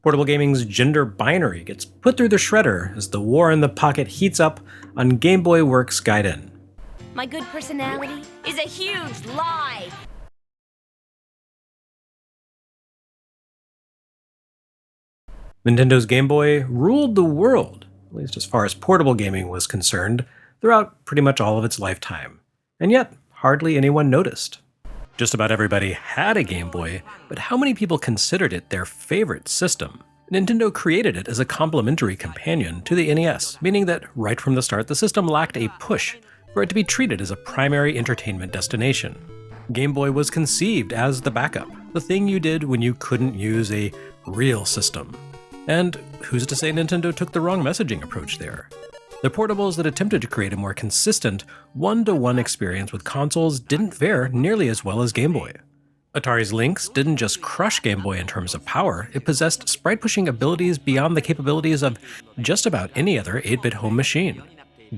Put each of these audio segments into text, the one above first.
Portable gaming's gender binary gets put through the shredder as the war in the pocket heats up on Game Boy Works Gaiden. My good personality is a huge lie! Nintendo's Game Boy ruled the world, at least as far as portable gaming was concerned, throughout pretty much all of its lifetime. And yet, hardly anyone noticed. Just about everybody had a Game Boy, but how many people considered it their favorite system? Nintendo created it as a complementary companion to the NES, meaning that right from the start the system lacked a push for it to be treated as a primary entertainment destination. Game Boy was conceived as the backup, the thing you did when you couldn't use a real system. And who's to say Nintendo took the wrong messaging approach there? The portables that attempted to create a more consistent, one-to-one experience with consoles didn't fare nearly as well as Game Boy. Atari's Lynx didn't just crush Game Boy in terms of power, it possessed sprite-pushing abilities beyond the capabilities of just about any other 8-bit home machine.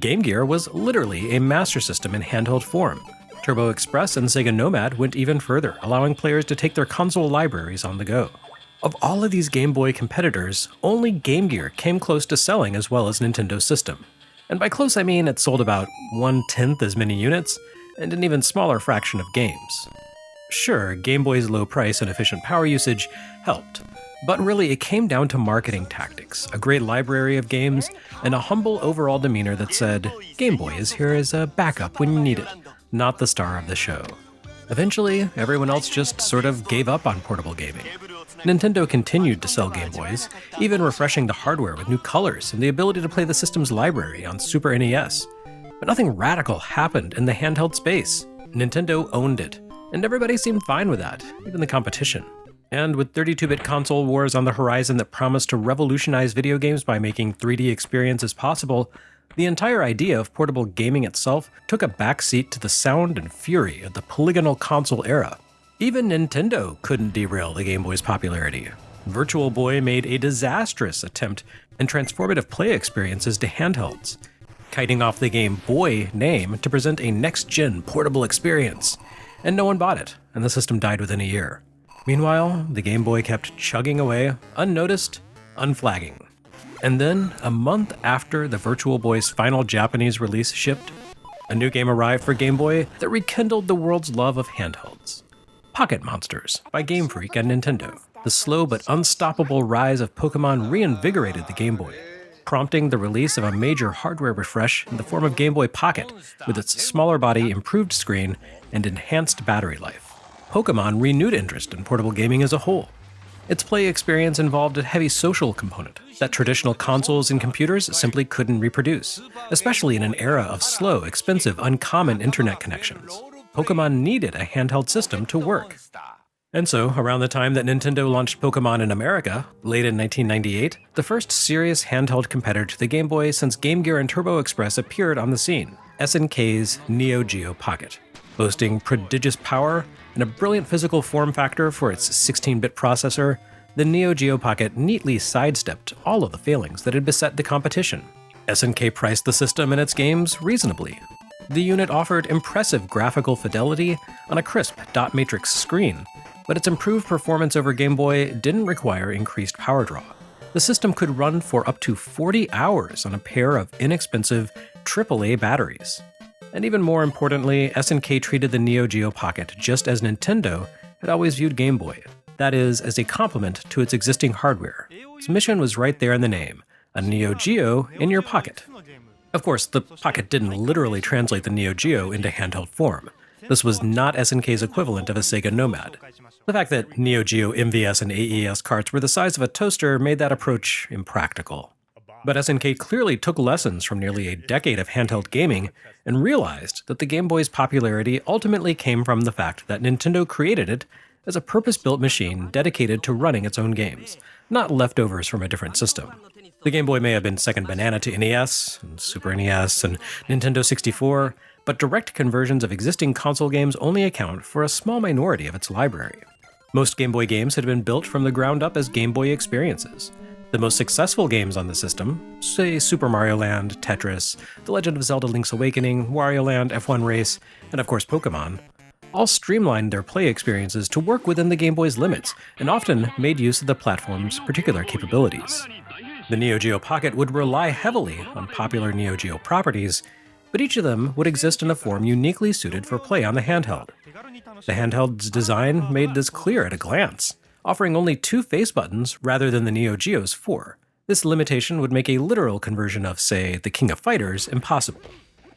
Game Gear was literally a master system in handheld form. Turbo Express and Sega Nomad went even further, allowing players to take their console libraries on the go. Of all of these Game Boy competitors, only Game Gear came close to selling as well as Nintendo's system. And by close I mean it sold about 1/10 as many units, and an even smaller fraction of games. Sure, Game Boy's low price and efficient power usage helped, but really it came down to marketing tactics, a great library of games, and a humble overall demeanor that said, Game Boy is here as a backup when you need it, not the star of the show. Eventually, everyone else just sort of gave up on portable gaming. Nintendo continued to sell Game Boys, even refreshing the hardware with new colors and the ability to play the system's library on Super NES. But nothing radical happened in the handheld space. Nintendo owned it, and everybody seemed fine with that, even the competition. And with 32-bit console wars on the horizon that promised to revolutionize video games by making 3D experiences possible, the entire idea of portable gaming itself took a backseat to the sound and fury of the polygonal console era. Even Nintendo couldn't derail the Game Boy's popularity. Virtual Boy made a disastrous attempt in transformative play experiences to handhelds, kiting off the Game Boy name to present a next-gen portable experience. And no one bought it, and the system died within a year. Meanwhile, the Game Boy kept chugging away, unnoticed, unflagging. And then, a month after the Virtual Boy's final Japanese release shipped, a new game arrived for Game Boy that rekindled the world's love of handhelds. Pocket Monsters by Game Freak and Nintendo. The slow but unstoppable rise of Pokémon reinvigorated the Game Boy, prompting the release of a major hardware refresh in the form of Game Boy Pocket, with its smaller body, improved screen, and enhanced battery life. Pokémon renewed interest in portable gaming as a whole. Its play experience involved a heavy social component that traditional consoles and computers simply couldn't reproduce, especially in an era of slow, expensive, uncommon internet connections. Pokémon needed a handheld system to work. And so, around the time that Nintendo launched Pokémon in America, late in 1998, the first serious handheld competitor to the Game Boy since Game Gear and Turbo Express appeared on the scene, SNK's Neo Geo Pocket. Boasting prodigious power and a brilliant physical form factor for its 16-bit processor, the Neo Geo Pocket neatly sidestepped all of the failings that had beset the competition. SNK priced the system and its games reasonably. The unit offered impressive graphical fidelity on a crisp dot matrix screen, but its improved performance over Game Boy didn't require increased power draw. The system could run for up to 40 hours on a pair of inexpensive AAA batteries. And even more importantly, SNK treated the Neo Geo Pocket just as Nintendo had always viewed Game Boy, that is, as a complement to its existing hardware. Its mission was right there in the name, a Neo Geo in your pocket. Of course, the Pocket didn't literally translate the Neo Geo into handheld form. This was not SNK's equivalent of a Sega Nomad. The fact that Neo Geo MVS and AES carts were the size of a toaster made that approach impractical. But SNK clearly took lessons from nearly a decade of handheld gaming and realized that the Game Boy's popularity ultimately came from the fact that Nintendo created it as a purpose-built machine dedicated to running its own games, not leftovers from a different system. The Game Boy may have been second banana to NES, and Super NES, and Nintendo 64, but direct conversions of existing console games only account for a small minority of its library. Most Game Boy games had been built from the ground up as Game Boy experiences. The most successful games on the system, say Super Mario Land, Tetris, The Legend of Zelda Link's Awakening, Wario Land, F1 Race, and of course Pokémon, all streamlined their play experiences to work within the Game Boy's limits, and often made use of the platform's particular capabilities. The Neo Geo Pocket would rely heavily on popular Neo Geo properties, but each of them would exist in a form uniquely suited for play on the handheld. The handheld's design made this clear at a glance, offering only 2 face buttons rather than the Neo Geo's 4. This limitation would make a literal conversion of, say, the King of Fighters impossible.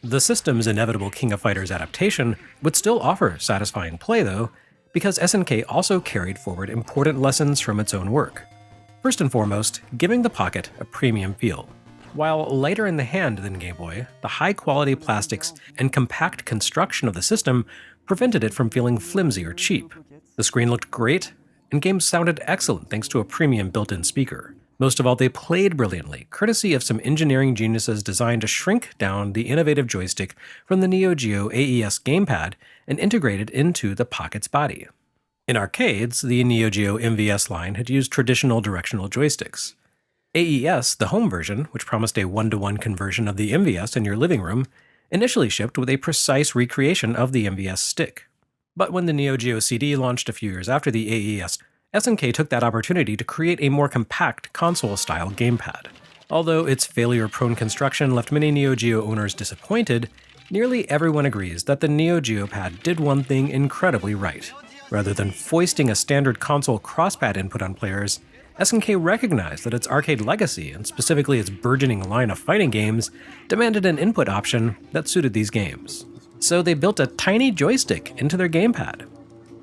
The system's inevitable King of Fighters adaptation would still offer satisfying play, though, because SNK also carried forward important lessons from its own work. First and foremost, giving the Pocket a premium feel. While lighter in the hand than Game Boy, the high-quality plastics and compact construction of the system prevented it from feeling flimsy or cheap. The screen looked great, and games sounded excellent thanks to a premium built-in speaker. Most of all, they played brilliantly, courtesy of some engineering geniuses designed to shrink down the innovative joystick from the Neo Geo AES gamepad and integrate it into the Pocket's body. In arcades, the Neo Geo MVS line had used traditional directional joysticks. AES, the home version, which promised a one-to-one conversion of the MVS in your living room, initially shipped with a precise recreation of the MVS stick. But when the Neo Geo CD launched a few years after the AES, SNK took that opportunity to create a more compact console-style gamepad. Although its failure-prone construction left many Neo Geo owners disappointed, nearly everyone agrees that the Neo Geo pad did one thing incredibly right. Rather than foisting a standard console crosspad input on players, SNK recognized that its arcade legacy, and specifically its burgeoning line of fighting games, demanded an input option that suited these games. So they built a tiny joystick into their gamepad.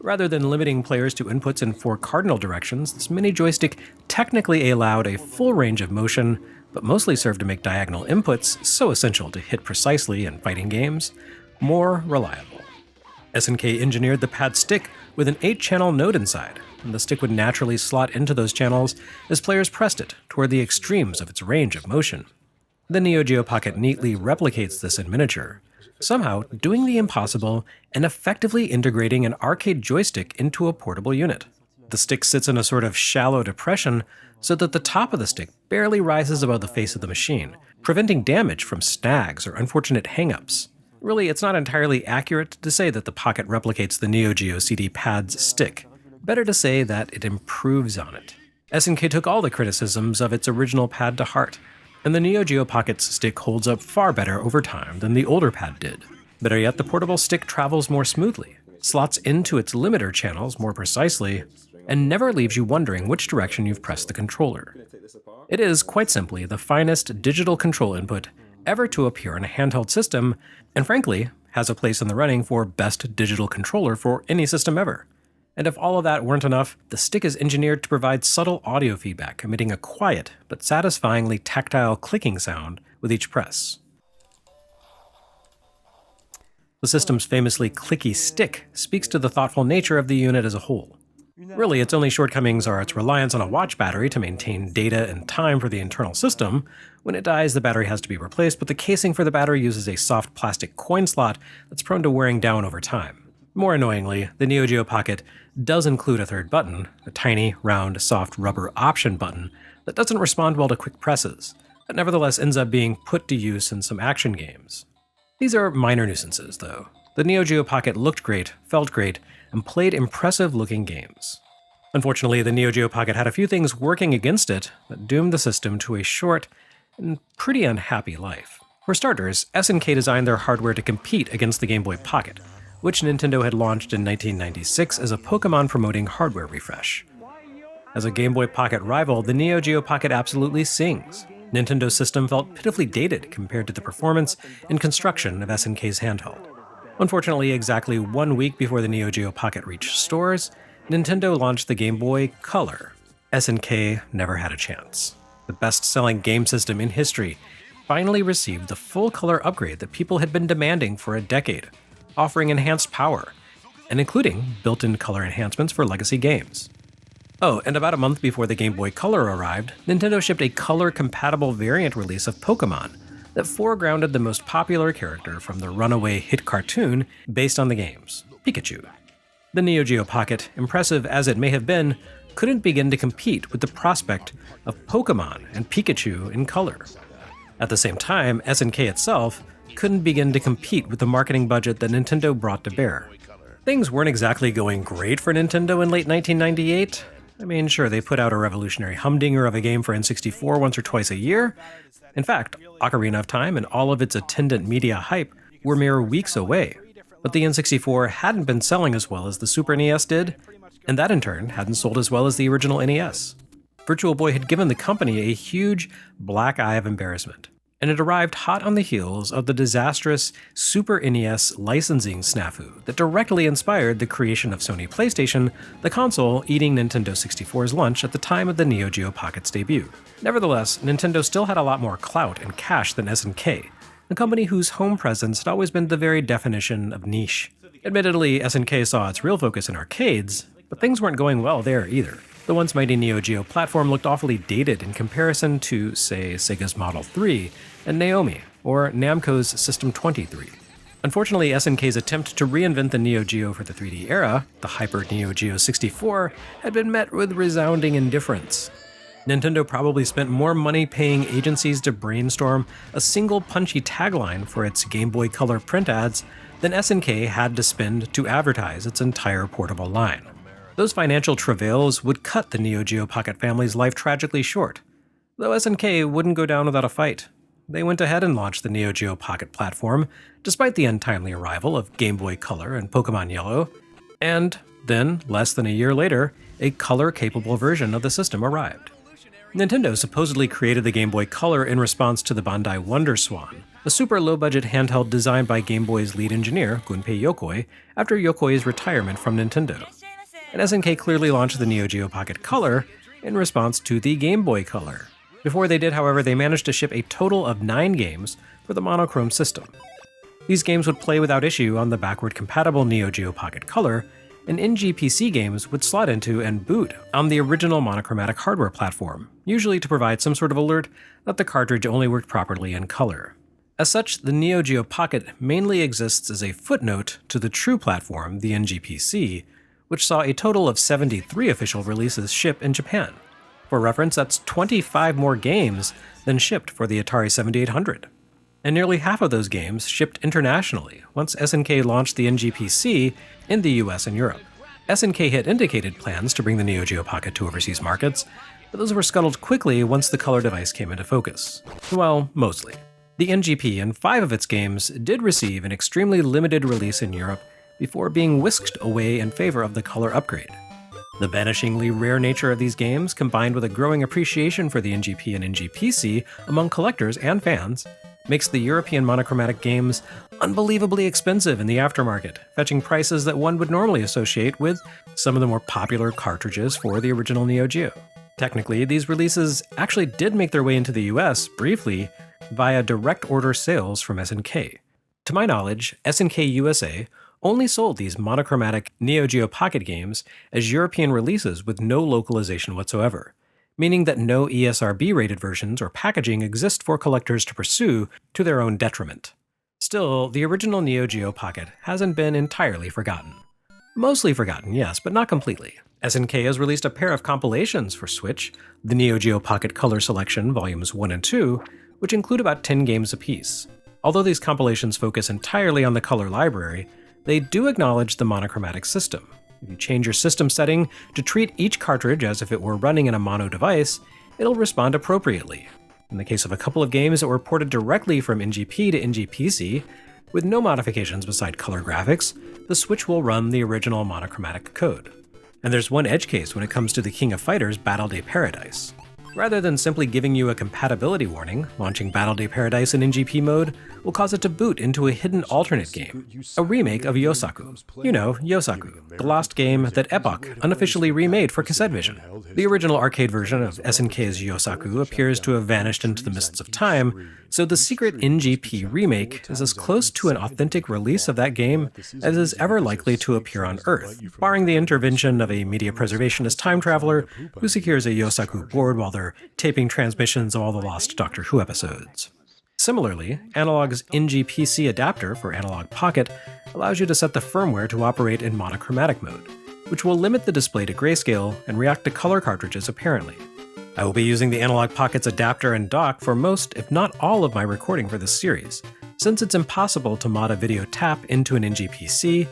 Rather than limiting players to inputs in 4 cardinal directions, this mini joystick technically allowed a full range of motion, but mostly served to make diagonal inputs, so essential to hit precisely in fighting games, more reliable. SNK engineered the pad stick with an 8-channel node inside, and the stick would naturally slot into those channels as players pressed it toward the extremes of its range of motion. The Neo Geo Pocket neatly replicates this in miniature, somehow doing the impossible and effectively integrating an arcade joystick into a portable unit. The stick sits in a sort of shallow depression so that the top of the stick barely rises above the face of the machine, preventing damage from snags or unfortunate hang-ups. Really, it's not entirely accurate to say that the Pocket replicates the Neo Geo CD pad's stick. Better to say that it improves on it. SNK took all the criticisms of its original pad to heart, and the Neo Geo Pocket's stick holds up far better over time than the older pad did. Better yet, the portable stick travels more smoothly, slots into its limiter channels more precisely, and never leaves you wondering which direction you've pressed the controller. It is, quite simply, the finest digital control input ever to appear in a handheld system, and frankly, has a place in the running for best digital controller for any system ever. And if all of that weren't enough, the stick is engineered to provide subtle audio feedback, emitting a quiet but satisfyingly tactile clicking sound with each press. The system's famously clicky stick speaks to the thoughtful nature of the unit as a whole. Really, its only shortcomings are its reliance on a watch battery to maintain data and time for the internal system. When it dies, the battery has to be replaced, but the casing for the battery uses a soft plastic coin slot that's prone to wearing down over time. More annoyingly, the Neo Geo Pocket does include a third button, a tiny, round, soft rubber option button that doesn't respond well to quick presses, but nevertheless ends up being put to use in some action games. These are minor nuisances, though. The Neo Geo Pocket looked great, felt great, and played impressive-looking games. Unfortunately, the Neo Geo Pocket had a few things working against it that doomed the system to a short and pretty unhappy life. For starters, SNK designed their hardware to compete against the Game Boy Pocket, which Nintendo had launched in 1996 as a Pokémon-promoting hardware refresh. As a Game Boy Pocket rival, the Neo Geo Pocket absolutely sings. Nintendo's system felt pitifully dated compared to the performance and construction of SNK's handheld. Unfortunately, exactly 1 week before the Neo Geo Pocket reached stores, Nintendo launched the Game Boy Color. SNK never had a chance. The best-selling game system in history finally received the full-color upgrade that people had been demanding for a decade, offering enhanced power, and including built-in color enhancements for legacy games. Oh, and about a month before the Game Boy Color arrived, Nintendo shipped a color-compatible variant release of Pokémon that foregrounded the most popular character from the runaway hit cartoon based on the games, Pikachu. The Neo Geo Pocket, impressive as it may have been, couldn't begin to compete with the prospect of Pokémon and Pikachu in color. At the same time, SNK itself couldn't begin to compete with the marketing budget that Nintendo brought to bear. Things weren't exactly going great for Nintendo in late 1998. I mean, sure, they put out a revolutionary humdinger of a game for N64 once or twice a year. In fact, Ocarina of Time and all of its attendant media hype were mere weeks away. But the N64 hadn't been selling as well as the Super NES did, and that in turn hadn't sold as well as the original NES. Virtual Boy had given the company a huge black eye of embarrassment, and it arrived hot on the heels of the disastrous Super NES licensing snafu that directly inspired the creation of Sony PlayStation, the console eating Nintendo 64's lunch at the time of the Neo Geo Pocket's debut. Nevertheless, Nintendo still had a lot more clout and cash than SNK, a company whose home presence had always been the very definition of niche. Admittedly, SNK saw its real focus in arcades, but things weren't going well there either. The once mighty Neo Geo platform looked awfully dated in comparison to, say, Sega's Model 3 and Naomi, or Namco's System 23. Unfortunately, SNK's attempt to reinvent the Neo Geo for the 3D era, the Hyper Neo Geo 64, had been met with resounding indifference. Nintendo probably spent more money paying agencies to brainstorm a single punchy tagline for its Game Boy Color print ads than SNK had to spend to advertise its entire portable line. Those financial travails would cut the Neo Geo Pocket family's life tragically short, though SNK wouldn't go down without a fight. They went ahead and launched the Neo Geo Pocket platform, despite the untimely arrival of Game Boy Color and Pokémon Yellow, and then, less than a year later, a color-capable version of the system arrived. Nintendo supposedly created the Game Boy Color in response to the Bandai Wonder Swan, a super low-budget handheld designed by Game Boy's lead engineer, Gunpei Yokoi, after Yokoi's retirement from Nintendo. And SNK clearly launched the Neo Geo Pocket Color in response to the Game Boy Color. Before they did, however, they managed to ship a total of 9 games for the monochrome system. These games would play without issue on the backward-compatible Neo Geo Pocket Color, and NGPC games would slot into and boot on the original monochromatic hardware platform, usually to provide some sort of alert that the cartridge only worked properly in color. As such, the Neo Geo Pocket mainly exists as a footnote to the true platform, the NGPC, which saw a total of 73 official releases ship in Japan. For reference, that's 25 more games than shipped for the Atari 7800. And nearly half of those games shipped internationally once SNK launched the NGPC in the US and Europe. SNK had indicated plans to bring the Neo Geo Pocket to overseas markets, but those were scuttled quickly once the color device came into focus. Well, mostly. The NGP and 5 of its games did receive an extremely limited release in Europe before being whisked away in favor of the color upgrade. The vanishingly rare nature of these games, combined with a growing appreciation for the NGP and NGPC among collectors and fans, makes the European monochromatic games unbelievably expensive in the aftermarket, fetching prices that one would normally associate with some of the more popular cartridges for the original Neo Geo. Technically, these releases actually did make their way into the US, briefly, via direct order sales from SNK. To my knowledge, SNK USA only sold these monochromatic Neo Geo Pocket games as European releases with no localization whatsoever, meaning that no ESRB-rated versions or packaging exist for collectors to pursue to their own detriment. Still, the original Neo Geo Pocket hasn't been entirely forgotten. Mostly forgotten, yes, but not completely. SNK has released a pair of compilations for Switch, the Neo Geo Pocket Color Selection Volumes 1 and 2, which include about 10 games apiece. Although these compilations focus entirely on the color library, they do acknowledge the monochromatic system. If you change your system setting to treat each cartridge as if it were running in a mono device, it'll respond appropriately. In the case of a couple of games that were ported directly from NGP to NGPC, with no modifications beside color graphics, the Switch will run the original monochromatic code. And there's one edge case when it comes to the King of Fighters Battle Day Paradise. Rather than simply giving you a compatibility warning, launching Battle Day Paradise in NGP mode will cause it to boot into a hidden alternate game, a remake of Yosaku. You know, Yosaku, the lost game that Epoch unofficially remade for CassetteVision. The original arcade version of SNK's Yosaku appears to have vanished into the mists of time, so the secret NGP remake is as close to an authentic release of that game as is ever likely to appear on Earth, barring the intervention of a media preservationist time traveler who secures a Yosaku board while they're taping transmissions of all the lost Doctor Who episodes. Similarly, Analogue's NGPC adapter for Analogue Pocket allows you to set the firmware to operate in monochromatic mode, which will limit the display to grayscale and react to color cartridges apparently. I will be using the Analogue Pocket's adapter and dock for most, if not all, of my recording for this series, since it's impossible to mod a video tap into an NGPC,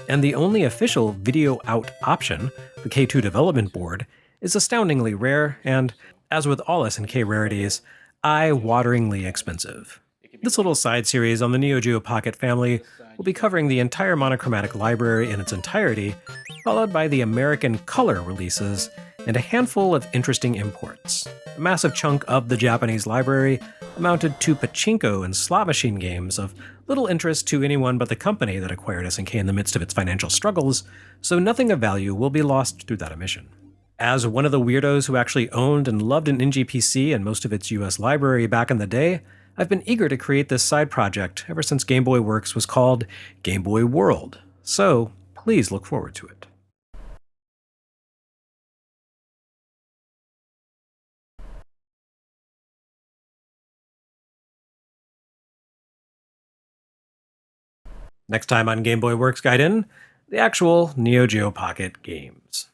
And the only official video out option, the K2 development board, is astoundingly rare and, as with all SNK rarities, eye-wateringly expensive. This little side series on the Neo Geo Pocket family will be covering the entire monochromatic library in its entirety, followed by the American color releases and a handful of interesting imports. A massive chunk of the Japanese library amounted to pachinko and slot machine games of little interest to anyone but the company that acquired SNK in the midst of its financial struggles, so nothing of value will be lost through that omission. As one of the weirdos who actually owned and loved an NGPC and most of its US library back in the day, I've been eager to create this side project ever since Game Boy Works was called Game Boy World, so please look forward to it. Next time on Game Boy Works Gaiden, the actual Neo Geo Pocket games.